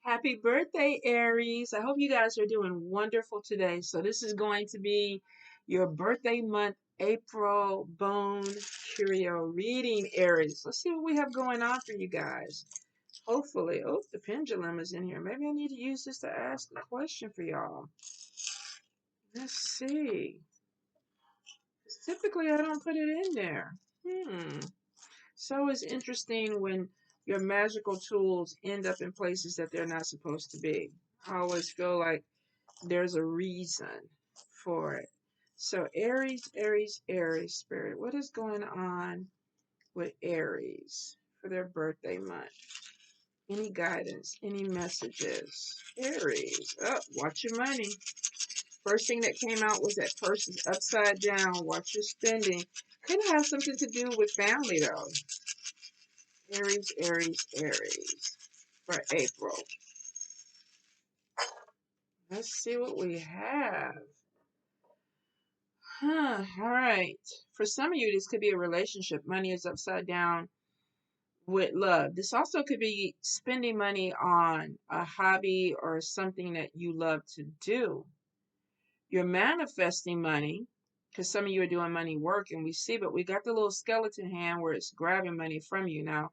Happy birthday, Aries. I hope you guys are doing wonderful today. So, this is going to be your birthday month, April bone curio reading, Aries. Let's see what we have going on for you guys. Hopefully, oh, the pendulum is in here. Maybe I need to use this to ask a question for y'all. Let's see. 'Cause typically, I don't put it in there. So it's interesting when your magical tools end up in places that they're not supposed to be. I always feel like there's a reason for it. So Aries, Aries, Aries spirit. What is going on with Aries for their birthday month? Any guidance, any messages? Aries. Oh, watch your money. First thing that came out was that purse is upside down. Watch your spending. Could have something to do with family though. Aries, Aries, Aries for April. Let's see what we have. All right. For some of you, this could be a relationship. Money is upside down with love. This also could be spending money on a hobby or something that you love to do. You're manifesting money because some of you are doing money work and we see, but we got the little skeleton hand where it's grabbing money from you. Now,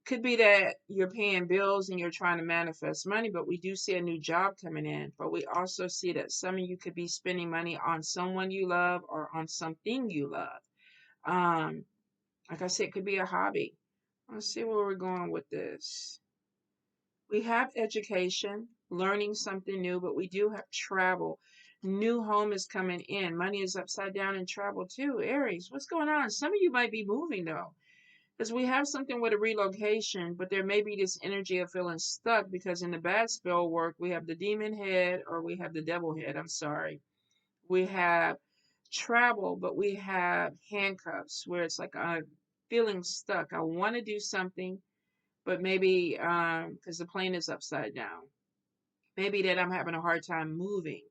could be that you're paying bills and you're trying to manifest money, but we do see a new job coming in. But we also see that some of you could be spending money on someone you love or on something you love. Um, like I said, it could be a hobby. Let's see where we're going with this. We have education, learning something new, but we do have travel. New home is coming in. Money is upside down in travel too. Aries, what's going on? Some of you might be moving though. Because we have something with a relocation, but there may be this energy of feeling stuck because in the bad spell work, we have the demon head or we have the devil head. I'm sorry. We have travel, but we have handcuffs where it's like I'm feeling stuck. I want to do something, but maybe because the plane is upside down, maybe that I'm having a hard time moving.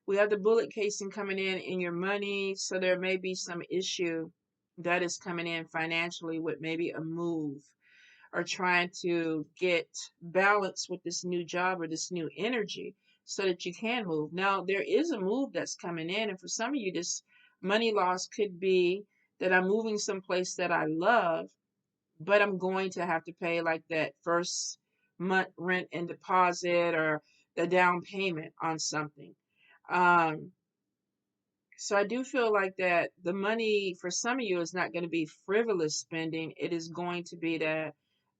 We have the bullet casing coming in your money, so there may be some issue that is coming in financially with maybe a move or trying to get balance with this new job or this new energy so that you can move. Now, there is a move that's coming in, and for some of you, this money loss could be that I'm moving someplace that I love, but I'm going to have to pay like that first month rent and deposit or the down payment on something. Um, so I do feel like that the money for some of you is not going to be frivolous spending. It is going to be that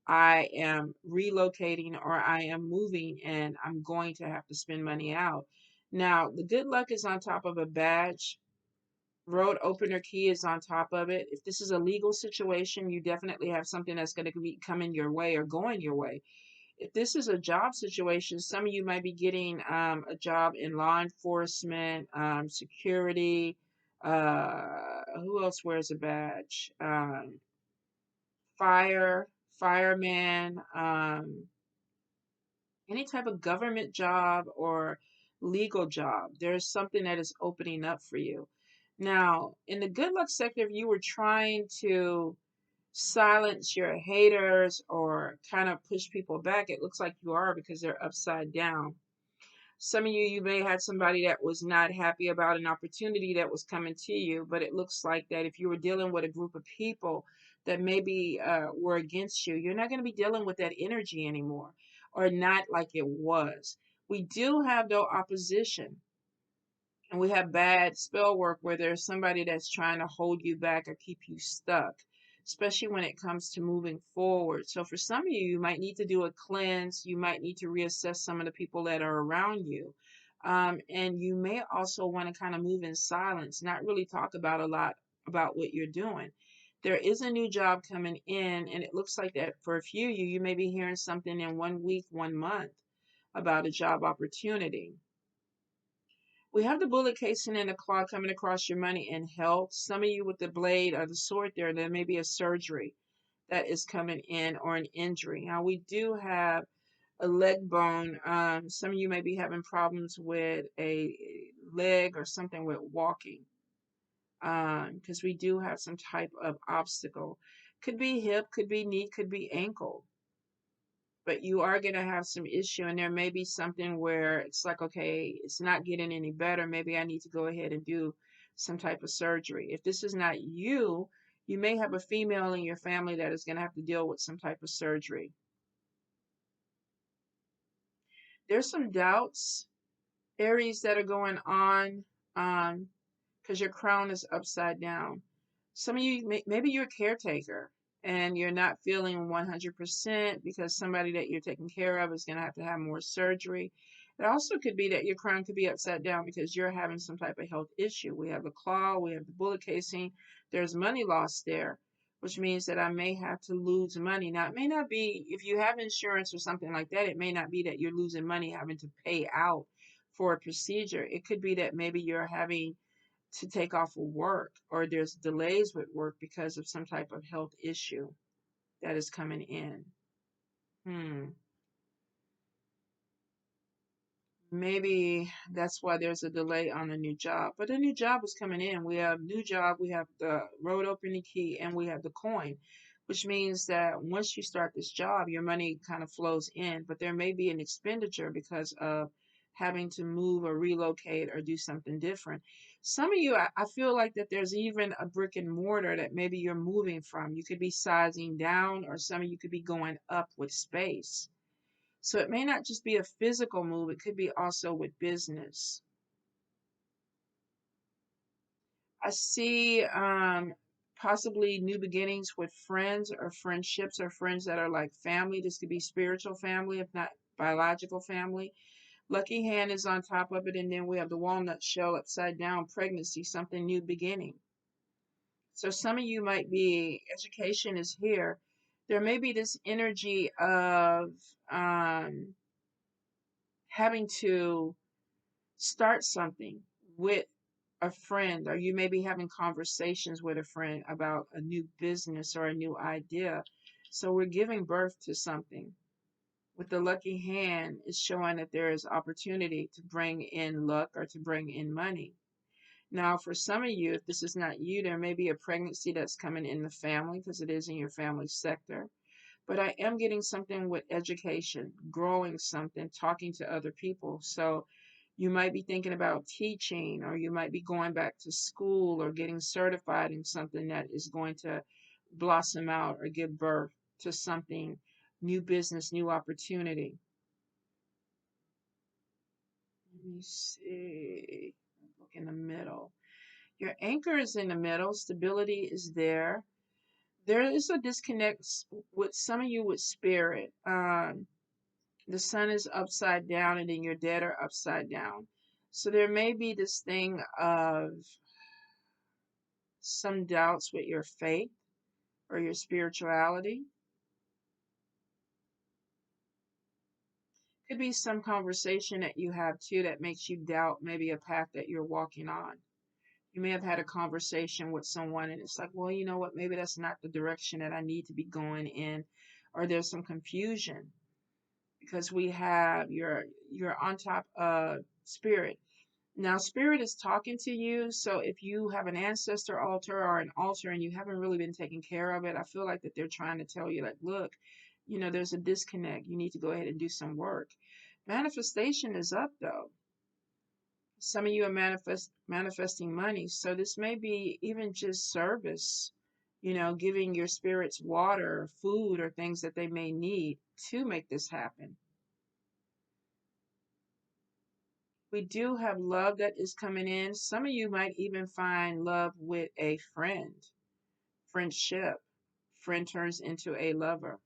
I am relocating or I am moving and I'm going to have to spend money out. Now, the good luck is on top of a badge. Road opener key is on top of it. If this is a legal situation, you definitely have something that's going to be coming your way or going your way. If this is a job situation, some of you might be getting a job in law enforcement, security. Who else wears a badge? Fireman, any type of government job or legal job. There's something that is opening up for you. Now, in the good luck sector, if you were trying to silence your haters or kind of push people back, it looks like you are because they're upside down. Some of you, you may have somebody that was not happy about an opportunity that was coming to you, but it looks like that if you were dealing with a group of people that maybe were against you, you're not going to be dealing with that energy anymore or not like it was. We do have though opposition and we have bad spell work where there's somebody that's trying to hold you back or keep you stuck, especially when it comes to moving forward. So for some of you, you might need to do a cleanse. You might need to reassess some of the people that are around you. And you may also want to kind of move in silence, not really talk about a lot about what you're doing. There is a new job coming in, and it looks like that for a few of you, you may be hearing something in 1 week, 1 month about a job opportunity. We have the bullet casing and the claw coming across your money and health. Some of you with the blade or the sword there may be a surgery that is coming in or an injury. Now, we do have a leg bone. Some of you may be having problems with a leg or something with walking because we do have some type of obstacle. Could be hip, could be knee, could be ankle. but you are going to have some issue, and there may be something where it's like, okay, it's not getting any better. Maybe I need to go ahead and do some type of surgery. If this is not you, you may have a female in your family that is going to have to deal with some type of surgery. There's some doubts, Aries, that are going on because your crown is upside down. Some of you, maybe you're a caretaker and you're not feeling 100% because somebody that you're taking care of is going to have more surgery. It also could be that your crown could be upside down because you're having some type of health issue. We have the claw, we have the bullet casing, there's money loss there, which means that I may have to lose money. Now, it may not be, if you have insurance or something like that, it may not be that you're losing money having to pay out for a procedure. It could be that maybe you're having to take off of work, or there's delays with work because of some type of health issue that is coming in. Maybe that's why there's a delay on a new job. But a new job is coming in. We have new job, we have the road opening key, and we have the coin, which means that once you start this job, your money kind of flows in, but there may be an expenditure because of having to move or relocate or do something different. Some of you, I feel like that there's even a brick and mortar that maybe you're moving from. You could be sizing down, or some of you could be going up with space. So it may not just be a physical move, it could be also with business. I see possibly new beginnings with friends or friendships or friends that are like family. This could be spiritual family, if not biological family. Lucky hand is on top of it, and then we have the walnut shell upside down, pregnancy, something new beginning. So some of you might be, education is here. There may be this energy of having to start something with a friend, or you may be having conversations with a friend about a new business or a new idea. So we're giving birth to something. With the lucky hand, it's showing that there is opportunity to bring in luck or to bring in money. Now, for some of you, if this is not you, there may be a pregnancy that's coming in the family because it is in your family sector. But I am getting something with education, growing something, talking to other people. So you might be thinking about teaching, or you might be going back to school or getting certified in something that is going to blossom out or give birth to something, new business, new opportunity. Let me see. Look in the middle. Your anchor is in the middle. Stability is there. There is a disconnect with some of you with spirit. The sun is upside down, and then your dead are upside down. So there may be this thing of some doubts with your faith or your spirituality. Could be some conversation that you have too that makes you doubt maybe a path that you're walking on. You may have had a conversation with someone and it's like, well, you know what, maybe that's not the direction that I need to be going in, or there's some confusion because we have you're on top of spirit. Now, spirit is talking to you, so if you have an ancestor altar or an altar and you haven't really been taking care of it, I feel like that they're trying to tell you, like, look, there's a disconnect. You need to go ahead and do some work. Manifestation is up, though. Some of you are manifesting money, so this may be even just service, giving your spirits water, food, or things that they may need to make this happen. We do have love that is coming in. Some of you might even find love with a friend, friendship. Friend turns into a lover.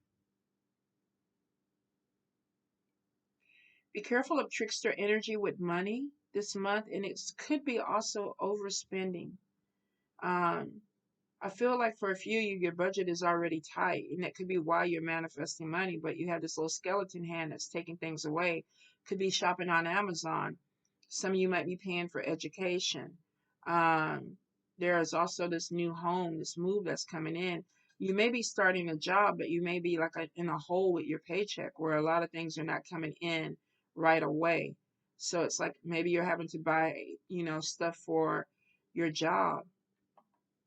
Be careful of trickster energy with money this month, and it could be also overspending. I feel like for a few of you, your budget is already tight, and that could be why you're manifesting money, but you have this little skeleton hand that's taking things away. Could be shopping on Amazon. Some of you might be paying for education. There is also this new home, this move that's coming in. You may be starting a job, but you may be like in a hole with your paycheck where a lot of things are not coming in right away. So it's like maybe you're having to buy, stuff for your job.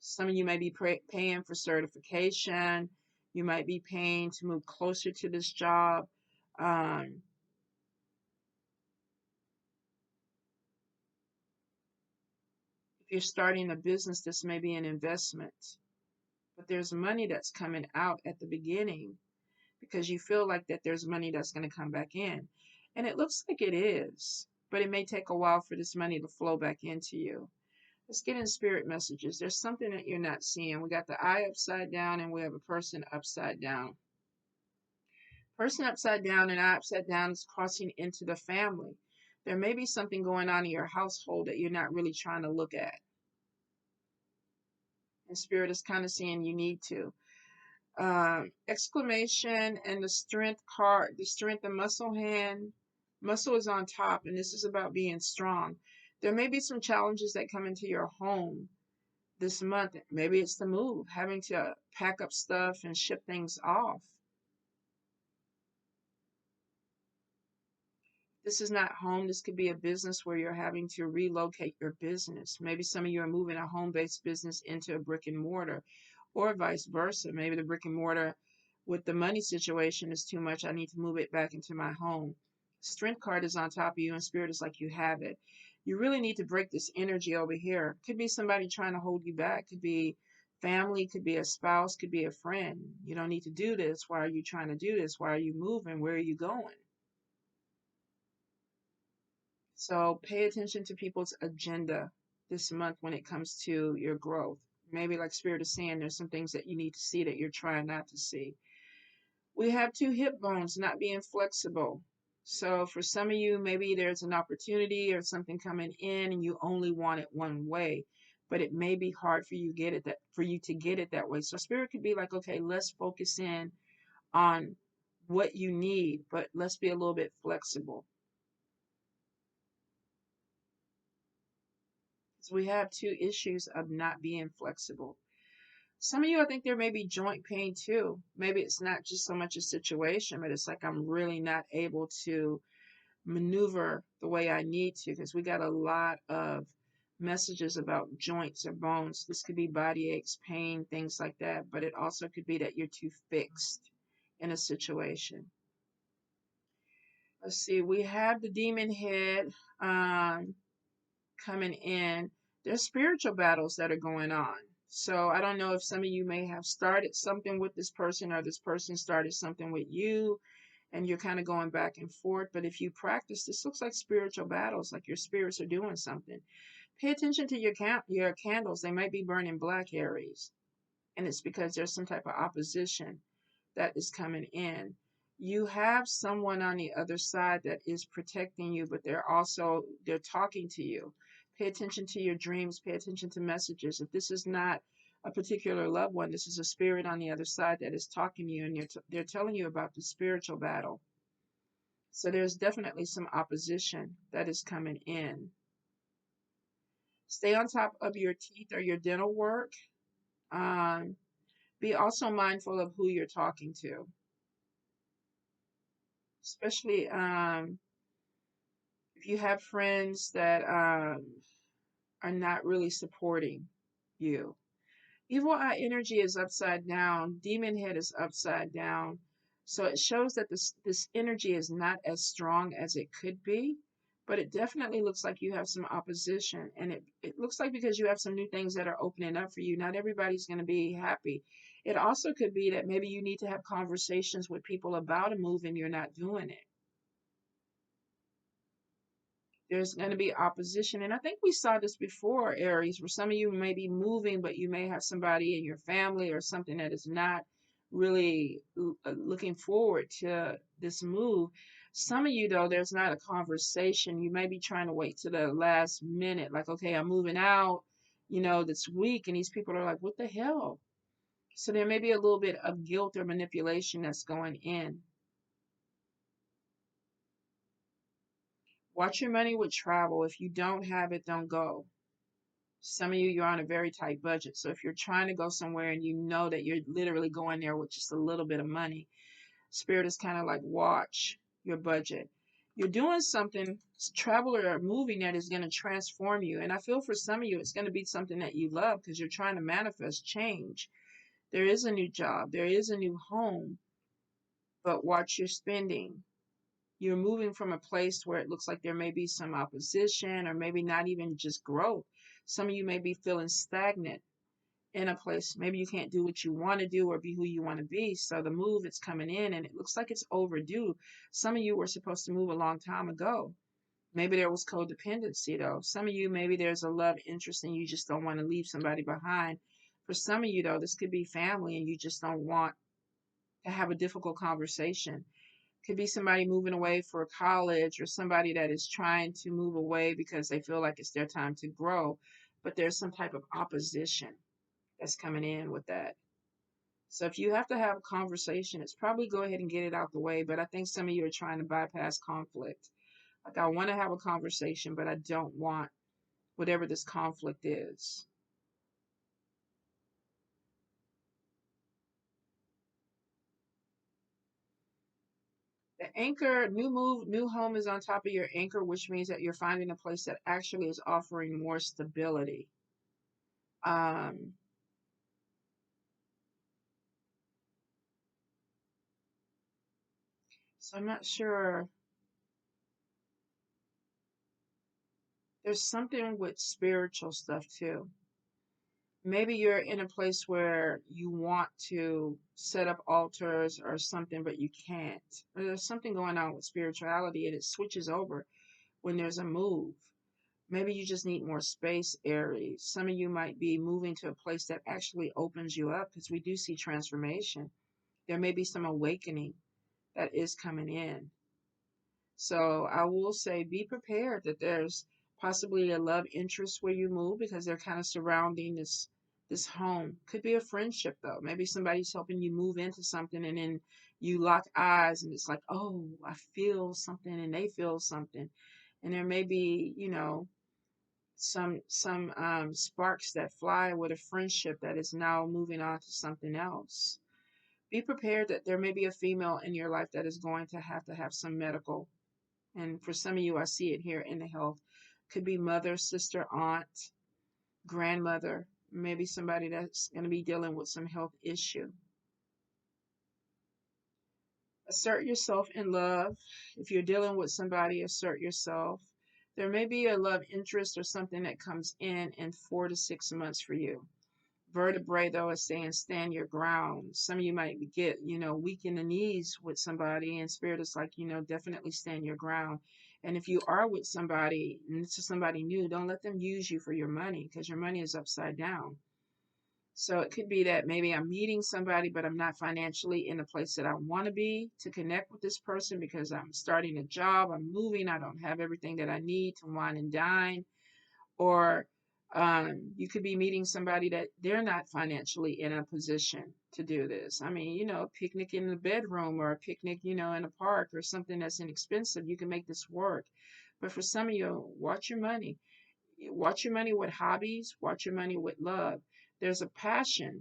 Some of you may be paying for certification. You might be paying to move closer to this job. Um, if you're starting a business, this may be an investment, but there's money that's coming out at the beginning because you feel like that there's money that's going to come back in. And it looks like it is, but it may take a while for this money to flow back into you. Let's get in spirit messages. There's something that you're not seeing. We got the eye upside down and we have a person upside down. Person upside down and eye upside down is crossing into the family. There may be something going on in your household that you're not really trying to look at. And spirit is kind of saying you need to. Exclamation and the strength card, the strength and muscle hand. Muscle is on top, and this is about being strong. There may be some challenges that come into your home this month. Maybe it's the move, having to pack up stuff and ship things off. This is not home. This could be a business where you're having to relocate your business. Maybe some of you are moving a home-based business into a brick and mortar, or vice versa. Maybe the brick and mortar with the money situation is too much. I need to move it back into my home. Strength card is on top of you, and spirit is like you have it. You really need to break this energy over here. Could be somebody trying to hold you back. Could be family, could be a spouse, could be a friend. You don't need to do this. Why are you trying to do this? Why are you moving? Where are you going? So pay attention to people's agenda this month when it comes to your growth. Maybe like Spirit is saying, there's some things that you need to see that you're trying not to see. We have two hip bones not being flexible. So for some of you, maybe there's an opportunity or something coming in and you only want it one way, but it may be hard for you to get it that way. So Spirit could be like, okay, let's focus in on what you need, but let's be a little bit flexible. So we have two issues of not being flexible. Some of you, I think there may be joint pain too. Maybe it's not just so much a situation, but it's like I'm really not able to maneuver the way I need to because we got a lot of messages about joints or bones. This could be body aches, pain, things like that, but it also could be that you're too fixed in a situation. Let's see, we have the demon head coming in. There's spiritual battles that are going on. So I don't know if some of you may have started something with this person or this person started something with you and you're kind of going back and forth. But if you practice, this looks like spiritual battles, like your spirits are doing something. Pay attention to your candles. They might be burning black, Aries. And it's because there's some type of opposition that is coming in. You have someone on the other side that is protecting you, but they're talking to you. Pay attention to your dreams, pay attention to messages. If this is not a particular loved one, this is a spirit on the other side that is talking to you, and they're telling you about the spiritual battle. So there's definitely some opposition that is coming in. Stay on top of your teeth or your dental work. Be also mindful of who you're talking to, especially if you have friends that are not really supporting you. Evil eye energy is upside down. Demon head is upside down. So it shows that this energy is not as strong as it could be, but it definitely looks like you have some opposition. And it looks like because you have some new things that are opening up for you, not everybody's going to be happy. It also could be that maybe you need to have conversations with people about a move and you're not doing it. There's going to be opposition. And I think we saw this before, Aries, where some of you may be moving, but you may have somebody in your family or something that is not really looking forward to this move. Some of you, though, there's not a conversation. You may be trying to wait to the last minute, like, okay, I'm moving out, this week. And these people are like, what the hell? So there may be a little bit of guilt or manipulation that's going in. Watch your money with travel. If you don't have it, don't go. Some of you, you're on a very tight budget. So if you're trying to go somewhere and you know that you're literally going there with just a little bit of money, Spirit is kind of like, watch your budget. You're doing something, travel or moving that is going to transform you. And I feel for some of you, it's going to be something that you love because you're trying to manifest change. There is a new job. There is a new home. But watch your spending. You're moving from a place where it looks like there may be some opposition or maybe not even just growth. Some of you may be feeling stagnant in a place. Maybe you can't do what you want to do or be who you want to be. So the move is coming in and it looks like it's overdue. Some of you were supposed to move a long time ago. Maybe there was codependency though. Some of you, maybe there's a love interest and you just don't want to leave somebody behind. For some of you though, this could be family and you just don't want to have a difficult conversation. Could be somebody moving away for college or somebody that is trying to move away because they feel like it's their time to grow, but there's some type of opposition that's coming in with that. So if you have to have a conversation, it's probably go ahead and get it out the way. But I think some of you are trying to bypass conflict. Like, I want to have a conversation, but I don't want whatever this conflict is. The anchor, new move, new home is on top of your anchor, which means that you're finding a place that actually is offering more stability. Um, so I'm not sure. There's something with spiritual stuff too. Maybe you're in a place where you want to set up altars or something, but you can't. Or there's something going on with spirituality and it switches over when there's a move. Maybe you just need more space, Aries. Some of you might be moving to a place that actually opens you up because we do see transformation. There may be some awakening that is coming in. So I will say be prepared that there's possibly a love interest where you move because they're kind of surrounding this home. Could be a friendship though. Maybe somebody's helping you move into something and then you lock eyes and it's like, oh, I feel something and they feel something. And there may be, some sparks that fly with a friendship that is now moving on to something else. Be prepared that there may be a female in your life that is going to have some medical. And for some of you, I see it here in the health. Could be mother, sister, aunt, grandmother, maybe somebody that's going to be dealing with some health issue. Assert yourself in love. If you're dealing with somebody, assert yourself. There may be a love interest or something that comes in 4 to 6 months for you. Vertebrae, though, is saying stand your ground. Some of you might get, weak in the knees with somebody, and spirit is like, definitely stand your ground. And if you are with somebody, and this is somebody new, don't let them use you for your money because your money is upside down. So it could be that maybe I'm meeting somebody, but I'm not financially in the place that I want to be to connect with this person because I'm starting a job, I'm moving, I don't have everything that I need to wine and dine. Or you could be meeting somebody that they're not financially in a position to do this. I mean, a picnic in the bedroom or a picnic, in a park or something that's inexpensive. You can make this work. But for some of you, watch your money. Watch your money with hobbies. Watch your money with love. There's a passion.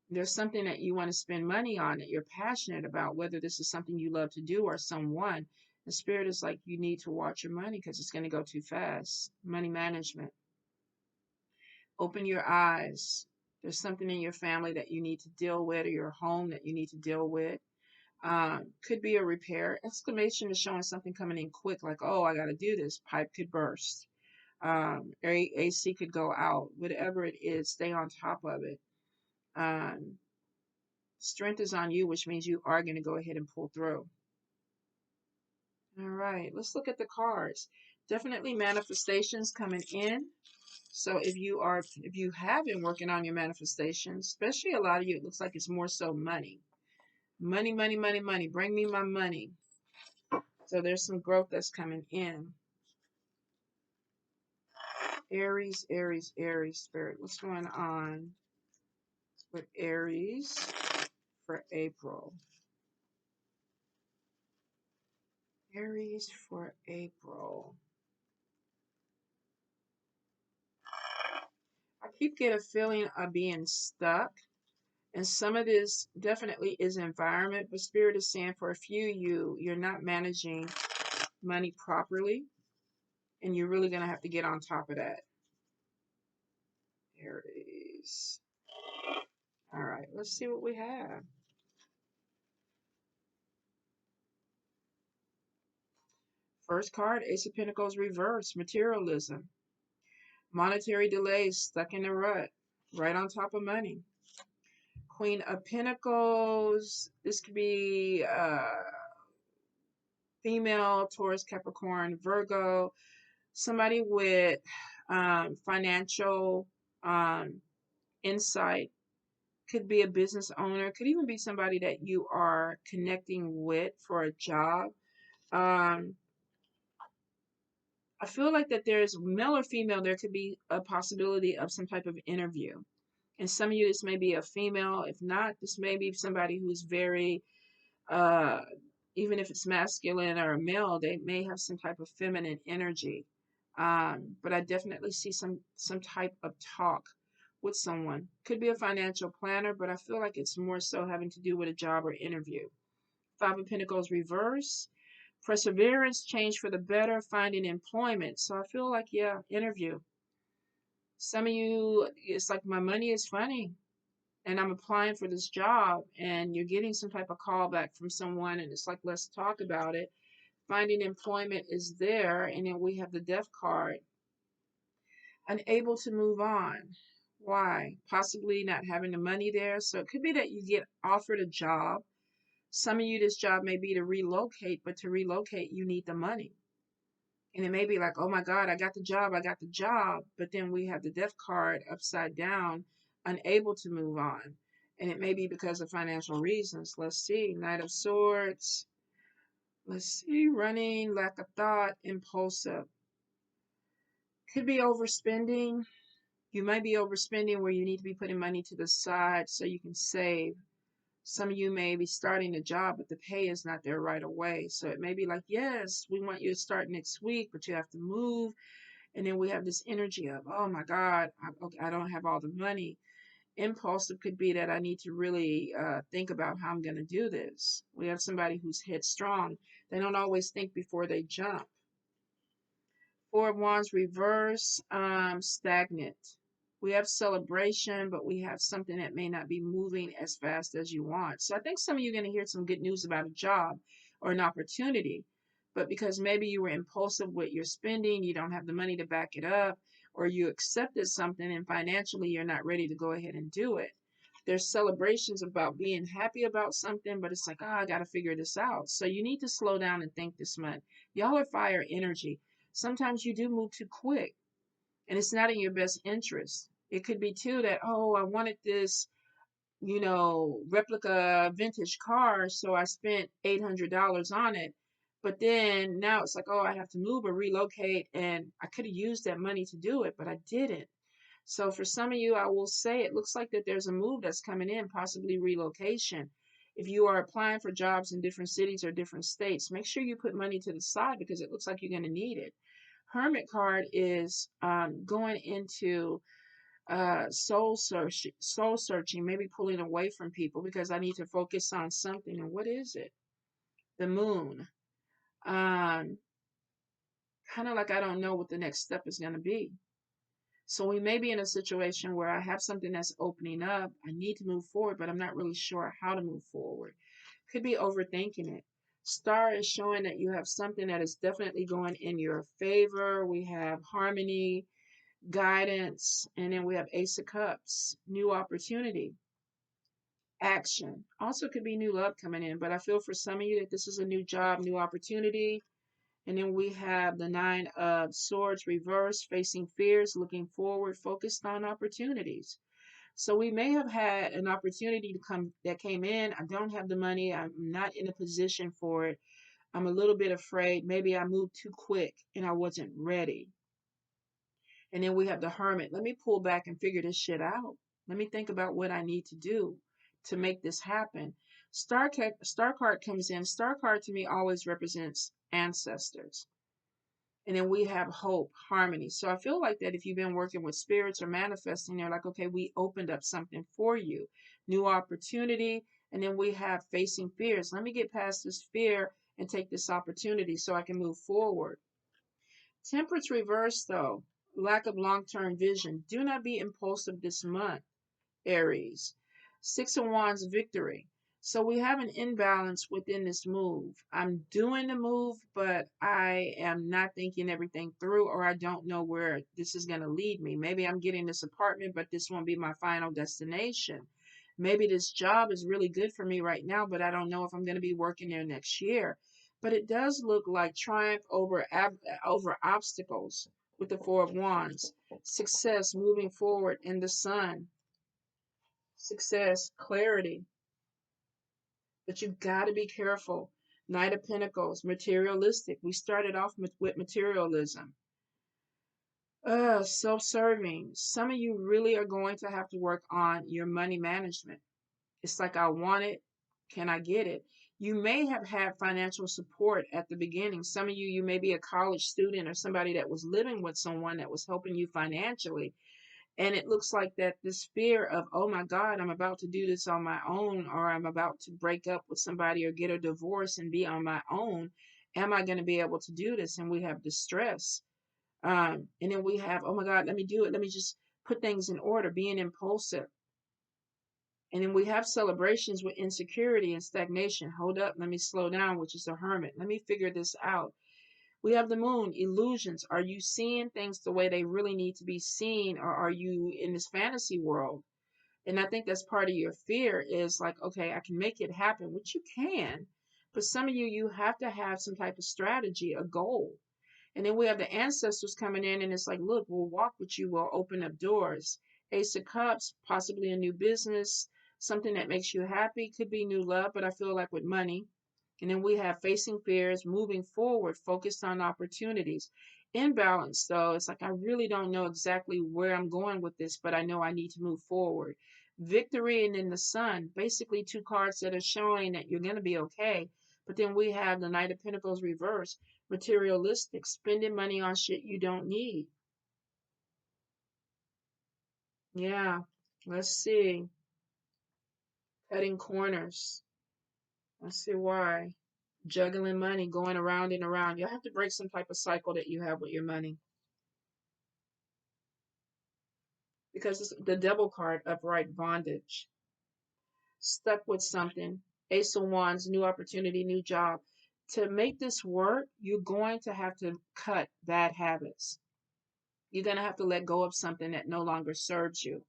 There's something that you want to spend money on that you're passionate about, whether this is something you love to do or someone. The spirit is like, you need to watch your money because it's going to go too fast. Money management. Open your eyes. There's something in your family that you need to deal with or your home that you need to deal with. Could be a repair. Exclamation is showing something coming in quick, like, oh, I got to do this. Pipe could burst. AC could go out. Whatever it is, stay on top of it. Strength is on you, which means you are going to go ahead and pull through. All right, let's look at the cards. Definitely manifestations coming in. So if you have been working on your manifestations, especially a lot of you, it looks like it's more so money. Money, money, money, money. Bring me my money. So there's some growth that's coming in. Aries, Aries, Aries, Spirit. What's going on with Aries for April? Aries for April. I keep getting a feeling of being stuck. And some of this definitely is environment, but Spirit is saying for a few of you, you're not managing money properly, and you're really going to have to get on top of that. Aries. All right, let's see what we have. First card, Ace of Pentacles reverse, materialism. Monetary delays, stuck in a rut, right on top of money. Queen of Pentacles, this could be female, Taurus, Capricorn, Virgo, somebody with financial insight. Could be a business owner, could even be somebody that you are connecting with for a job. I feel like that there's male or female, there could be a possibility of some type of interview. And some of you, this may be a female. If not, this may be somebody who's very, uh, even if it's masculine or a male, they may have some type of feminine energy. But I definitely see some type of talk with someone. Could be a financial planner, but I feel like it's more so having to do with a job or interview. Five of Pentacles reverse. Perseverance, change for the better, finding employment. So I feel like, yeah, interview. Some of you, it's like my money is funny and I'm applying for this job and you're getting some type of call back from someone and it's like, let's talk about it. Finding employment is there. And then we have the Death card. Unable to move on. Why? Possibly not having the money there. So it could be that you get offered a job. Some of you, this job may be to relocate, but to relocate, you need the money. And it may be like, oh my God, I got the job, I got the job. But then we have the Death card upside down, unable to move on. And it may be because of financial reasons. Let's see. Knight of Swords. Let's see. Running, lack of thought, impulsive. Could be overspending. You might be overspending where you need to be putting money to the side so you can save. Some of you may be starting a job, but the pay is not there right away. So it may be like, yes, we want you to start next week, but you have to move. And then we have this energy of, oh my God, I don't have all the money. Impulsive could be that I need to really think about how I'm going to do this. We have somebody who's headstrong. They don't always think before they jump. Four of Wands reverse, stagnant. We have celebration, but we have something that may not be moving as fast as you want. So I think some of you are going to hear some good news about a job or an opportunity. But because maybe you were impulsive with your spending, you don't have the money to back it up, or you accepted something and financially you're not ready to go ahead and do it. There's celebrations about being happy about something, but it's like, oh, I got to figure this out. So you need to slow down and think this month. Y'all are fire energy. Sometimes you do move too quick and it's not in your best interest. It could be too that, oh, I wanted this, replica vintage car, so I spent $800 on it. But then now it's like, oh, I have to move or relocate, and I could have used that money to do it, but I didn't. So for some of you, I will say it looks like that there's a move that's coming in, possibly relocation. If you are applying for jobs in different cities or different states, make sure you put money to the side because it looks like you're going to need it. Hermit card is going into soul searching, maybe pulling away from people because I need to focus on something. And what is it? The moon. Um, kind of like I don't know what the next step is going to be. So we may be in a situation where I have something that's opening up. I need to move forward, but I'm not really sure how to move forward. Could be overthinking it. Star is showing that you have something that is definitely going in your favor. We have harmony, guidance, and then we have Ace of Cups, new opportunity, action. Also could be new love coming in, but I feel for some of you that this is a new job, new opportunity. And then we have the Nine of Swords reverse, facing fears, looking forward, focused on opportunities. So we may have had an opportunity that came in. I don't have the money. I'm not in a position for it. I'm a little bit afraid. Maybe I moved too quick and I wasn't ready. And then we have the Hermit. Let me pull back and figure this shit out. Let me think about what I need to do to make this happen. Star card comes in. Star card to me always represents ancestors. And then we have hope, harmony. So I feel like that if you've been working with spirits or manifesting, they're like, okay, we opened up something for you. New opportunity. And then we have facing fears. Let me get past this fear and take this opportunity so I can move forward. Temperance reverse, though. Lack of long-term vision. Do not be impulsive this month, Aries. Six of Wands, victory. So we have an imbalance within this move. I'm doing the move, but I am not thinking everything through, or I don't know where this is going to lead me. Maybe I'm getting this apartment, but this won't be my final destination. Maybe this job is really good for me right now, but I don't know if I'm going to be working there next year. But it does look like triumph over obstacles with the Four of Wands. Success, moving forward in the sun. Success, clarity. But you got to be careful. Knight of Pentacles, materialistic. We started off with materialism. Self-serving. Some of you really are going to have to work on your money management. It's like, I want it. Can I get it? You may have had financial support at the beginning. Some of you, you may be a college student or somebody that was living with someone that was helping you financially. And it looks like that this fear of, oh my God, I'm about to do this on my own, or I'm about to break up with somebody or get a divorce and be on my own. Am I going to be able to do this? And we have distress. And then we have, oh my God, let me do it. Let me just put things in order, being impulsive. And then we have celebrations with insecurity and stagnation. Hold up, let me slow down, which is a hermit. Let me figure this out. We have the moon, illusions. Are you seeing things the way they really need to be seen, or are you in this fantasy world? And I think that's part of your fear is like, okay, I can make it happen, which you can. But some of you, you have to have some type of strategy, a goal. And then we have the ancestors coming in, and it's like, look, we'll walk with you, we'll open up doors. Ace of Cups, possibly a new business, something that makes you happy. Could be new love, but I feel like with money. And then we have facing fears, moving forward, focused on opportunities. Imbalance, though, it's like I really don't know exactly where I'm going with this, but I know I need to move forward. Victory and then the sun, basically two cards that are showing that you're going to be okay. But then we have the Knight of Pentacles reverse, materialistic, spending money on shit you don't need. Yeah, let's see. Cutting corners. Let's see why. Juggling money, going around and around. You have to break some type of cycle that you have with your money. Because it's the Devil card, upright bondage. Stuck with something. Ace of Wands, new opportunity, new job. To make this work, you're going to have to cut bad habits. You're going to have to let go of something that no longer serves you.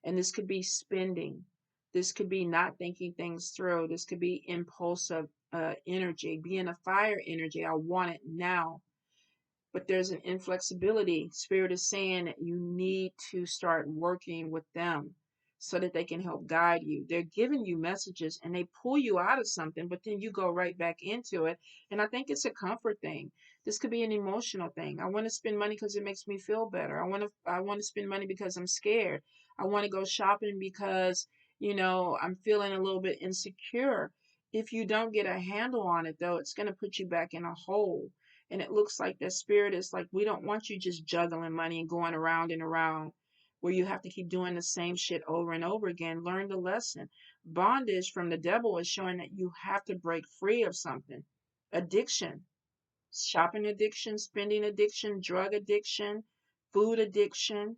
And this could be spending. This could be not thinking things through. This could be impulsive energy, being a fire energy. I want it now. But there's an inflexibility. Spirit is saying that you need to start working with them so that they can help guide you. They're giving you messages and they pull you out of something, but then you go right back into it. And I think it's a comfort thing. This could be an emotional thing. I want to spend money because it makes me feel better. I want to spend money because I'm scared. I want to go shopping because, I'm feeling a little bit insecure. If you don't get a handle on it though, it's going to put you back in a hole. And it looks like that spirit is like, we don't want you just juggling money and going around and around where you have to keep doing the same shit over and over again. Learn the lesson. Bondage from the devil is showing that you have to break free of something. Addiction, shopping addiction, spending addiction, drug addiction, food addiction,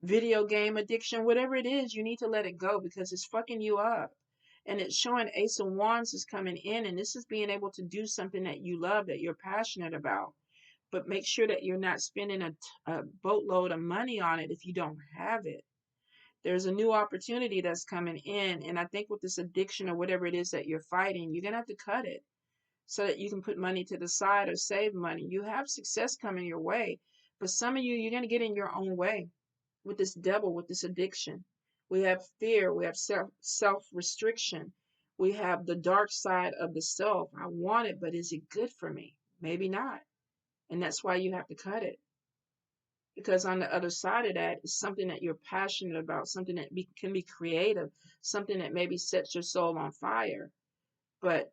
video game addiction, whatever it is, you need to let it go because it's fucking you up. And it's showing Ace of Wands is coming in, and this is being able to do something that you love, that you're passionate about. But make sure that you're not spending a boatload of money on it if you don't have it. There's a new opportunity that's coming in, and I think with this addiction or whatever it is that you're fighting, you're going to have to cut it so that you can put money to the side or save money. You have success coming your way, but some of you, you're going to get in your own way with this devil, with this addiction. We have fear, we have self restriction, we have the dark side of the self. I want it, but is it good for me? Maybe not. And that's why you have to cut it. Because on the other side of that is something that you're passionate about, something that can be creative, something that maybe sets your soul on fire. But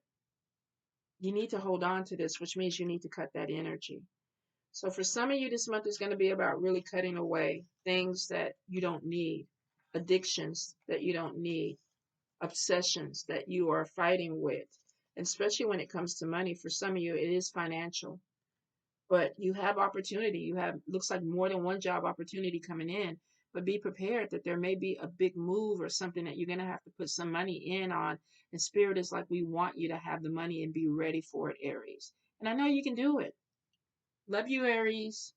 you need to hold on to this, which means you need to cut that energy. So for some of you, this month is going to be about really cutting away things that you don't need, addictions that you don't need, obsessions that you are fighting with. And especially when it comes to money, for some of you, it is financial. But you have opportunity. You have, looks like more than one job opportunity coming in. but be prepared that there may be a big move or something that you're going to have to put some money in on. And Spirit is like, we want you to have the money and be ready for it, Aries. And I know you can do it. Love you, Aries.